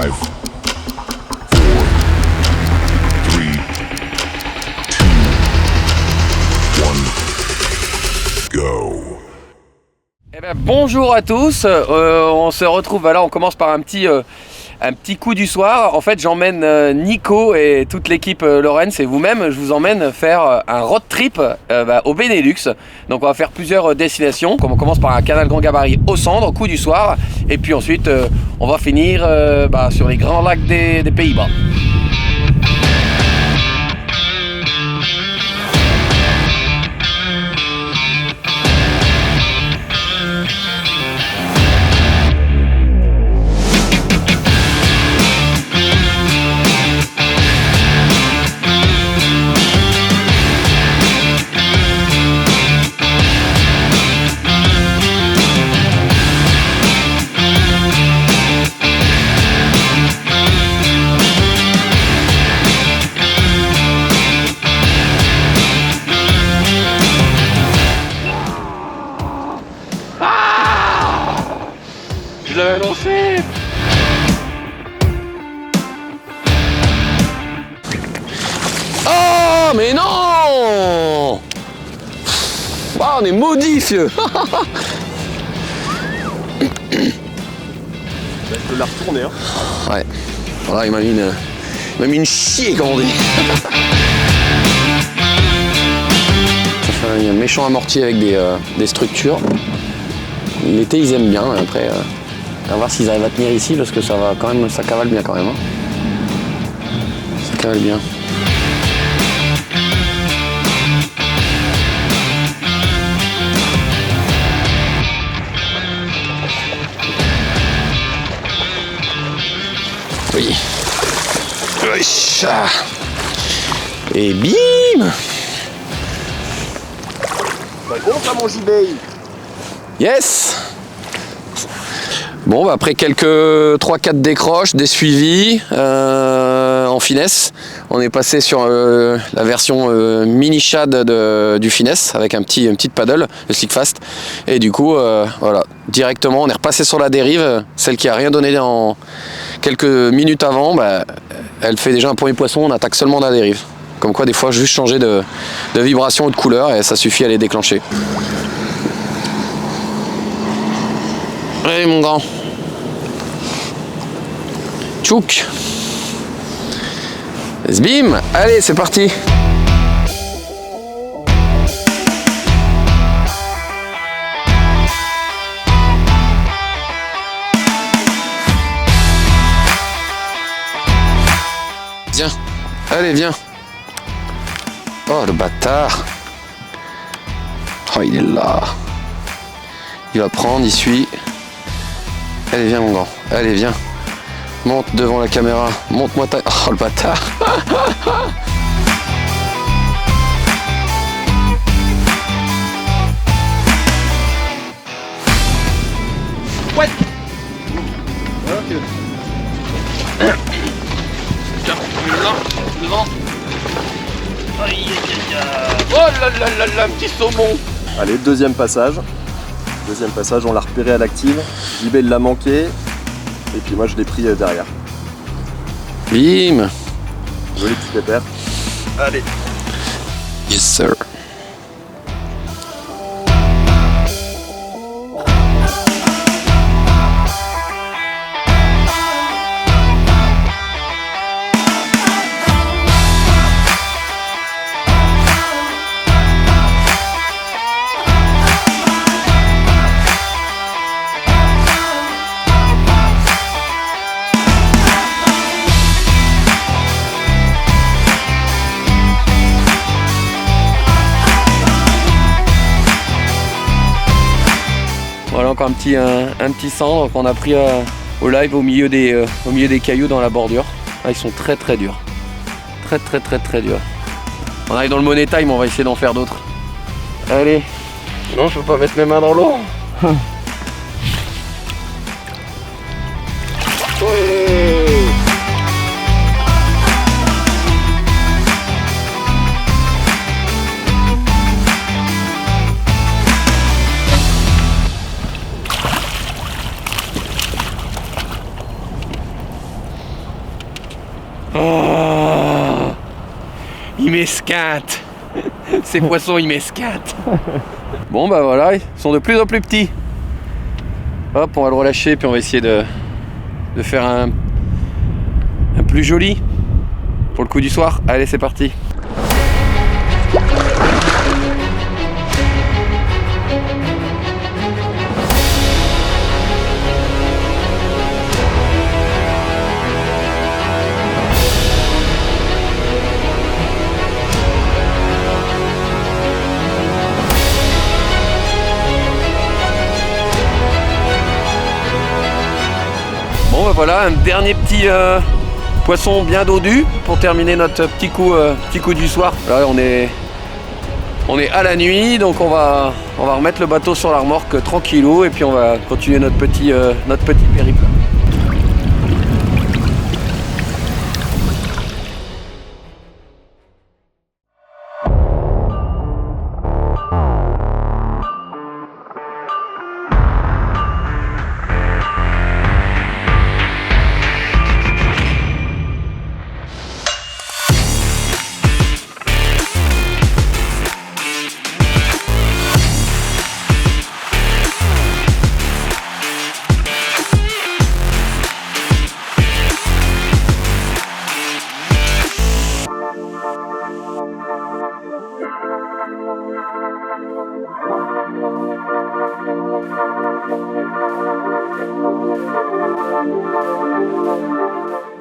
5, 4, 3, 2, 1, go. Eh ben, bonjour à tous, on se retrouve, là on commence par un petit coup du soir. En fait j'emmène Nico et toute l'équipe Lorenz et vous-même, je vous emmène faire un road trip au Benelux. Donc on va faire plusieurs destinations, comme on commence par un canal grand gabarit au Cendres, coup du soir, et puis ensuite on va finir sur les grands lacs des Pays-Bas. Je l'avais lancé. Oh mais non. On est maudits, fieux. Je peux la retourner, hein. Ouais, voilà, il m'a mis une chier, comme on dit. Ça fait un méchant amorti avec des structures. L'été, ils aiment bien. Après, on va voir s'ils arrivent à tenir ici, parce que ça va quand même, ça cavale bien quand même. Hein. Ça cavale bien. Oui. Et bim. Bah, bon, ça mon JB. Yes. Bon, après quelques 3-4 décroches, des suivis en finesse, on est passé sur la version mini shad du finesse avec une petite paddle, le slick fast. Et du coup, voilà, directement, on est repassé sur la dérive, celle qui a rien donné en quelques minutes avant, elle fait déjà un premier poisson, on attaque seulement la dérive. Comme quoi, des fois, juste changer de vibration ou de couleur et ça suffit à les déclencher. Allez, mon grand. Tchouk. Bim. Allez, c'est parti. Viens. Allez, viens. Oh, le bâtard. Oh, il est là. Il va prendre, il suit. Allez, viens, mon grand. Allez, viens. Monte devant la caméra. Monte-moi ta... Oh, le bâtard. Ouais. Ok. Tiens, devant. Oh là là là là, un petit saumon. Allez, deuxième passage. Deuxième passage, on l'a repéré à l'active. JB l'a manqué. Et puis moi, je l'ai pris derrière. Bim. Joli petit pépère. Allez. Yes, sir. Voilà encore un petit cendre qu'on a pris au live au milieu des cailloux dans la bordure. Ah, ils sont très très durs. Très très très très durs. On arrive dans le money time, on va essayer d'en faire d'autres. Allez. Non, je peux pas mettre mes mains dans l'eau. Oh, il m'esquinte. Ces poissons, ils m'esquintent. Bon bah voilà, ils sont de plus en plus petits. Hop, on va le relâcher, puis on va essayer de faire un plus joli pour le coup du soir. Allez, c'est parti. Bon bah voilà, un dernier petit poisson bien dodu pour terminer notre petit coup du soir. Là on est à la nuit, donc on va remettre le bateau sur la remorque tranquillou et puis on va continuer notre petit périple.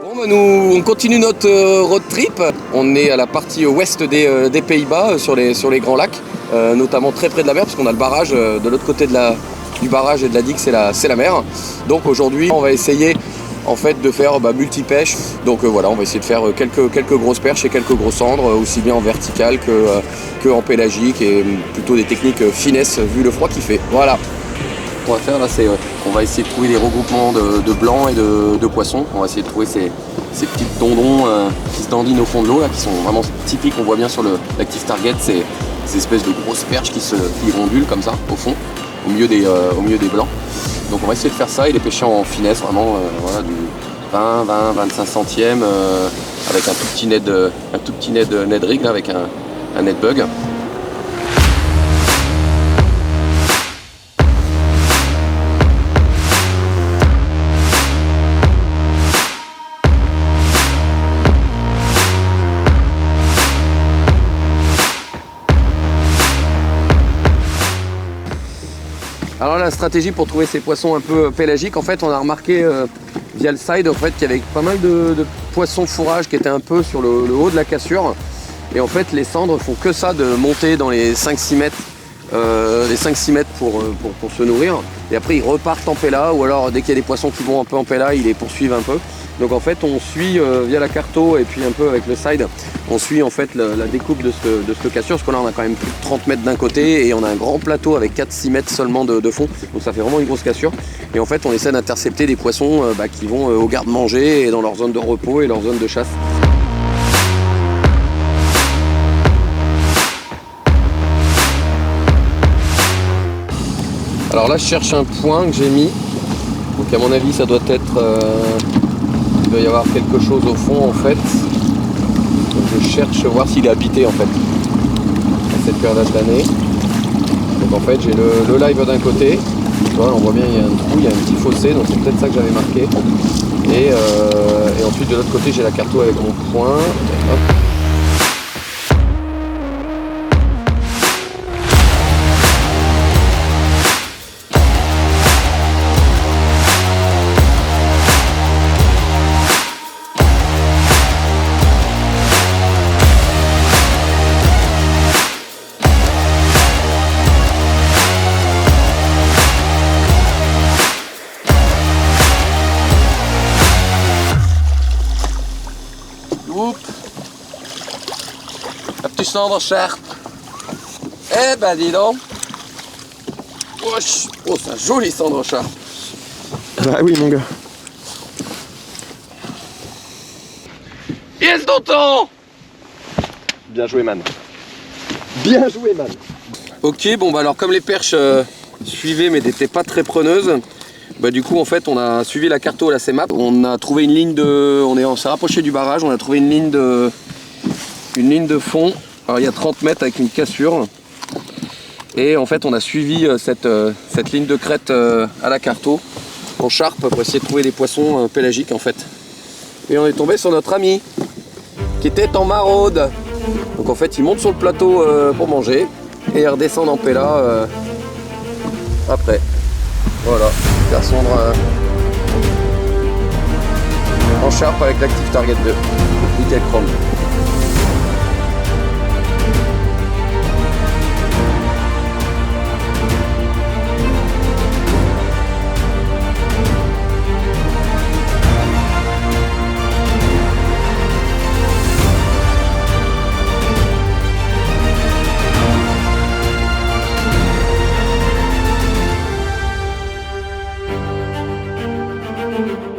Bon bah nous on continue notre road trip. On est à la partie ouest des Pays-Bas sur les grands lacs, notamment très près de la mer parce qu'on a le barrage de l'autre côté du barrage et de la digue, c'est la mer. Donc aujourd'hui on va essayer en fait de faire multi-pêche. Donc voilà, on va essayer de faire quelques grosses perches et quelques gros cendres, aussi bien en vertical que en pélagique, et plutôt des techniques finesse vu le froid qu'il fait. Voilà. Ce qu'on va faire là, c'est on va essayer de trouver des regroupements de blancs et de poissons. On va essayer de trouver ces petites dondons qui se dandinent au fond de l'eau là, qui sont vraiment typiques. On voit bien sur l'Active Target ces espèces de grosses perches qui ondulent comme ça au fond, au milieu des blancs. Donc on va essayer de faire ça et les pêcher en finesse, vraiment voilà, du 20-25 centièmes avec un tout petit Ned rig là, avec un Ned bug. Alors la stratégie pour trouver ces poissons un peu pélagiques, en fait on a remarqué via le side en fait, qu'il y avait pas mal de poissons fourrage qui étaient un peu sur le haut de la cassure. Et en fait les cendres font que ça, de monter dans les 5-6 mètres, pour se nourrir. Et après ils repartent en péla, ou alors dès qu'il y a des poissons qui vont un peu en péla, ils les poursuivent un peu. Donc en fait on suit via la carto et puis un peu avec le side, on suit en fait la découpe de cette cassure, parce que là on a quand même plus de 30 mètres d'un côté et on a un grand plateau avec 4-6 mètres seulement de fond, donc ça fait vraiment une grosse cassure. Et en fait on essaie d'intercepter des poissons qui vont au garde-manger et dans leur zone de repos et leur zone de chasse. Alors là je cherche un point que j'ai mis, donc à mon avis ça doit être... il doit y avoir quelque chose au fond en fait. Donc je cherche voir s'il est habité en fait à cette période de l'année. Donc en fait j'ai le live d'un côté, voilà, on voit bien il y a un trou, il y a un petit fossé, donc c'est peut-être ça que j'avais marqué. Et ensuite de l'autre côté j'ai la carto avec mon point. Hop. La petite cendre charte. Eh ben dis donc. Wesh. Oh, c'est un joli cendre charte. Bah oui mon gars. Yes Danton. Bien joué man. Bien joué man. Ok, bon bah alors comme les perches suivaient mais n'étaient pas très preneuses, Bah, du coup en fait on a suivi la carto à la CMAP, on a trouvé une ligne de. On s'est rapproché du barrage, on a trouvé une ligne de fond. Alors il y a 30 mètres avec une cassure. Et en fait on a suivi cette ligne de crête à la carto en charpe pour essayer de trouver des poissons pélagiques en fait. Et on est tombé sur notre ami qui était en maraude. Donc en fait il monte sur le plateau pour manger et il redescend en péla après. Voilà, faire sondre en charpe avec l'Active Target 2, nickel chrome. Thank you.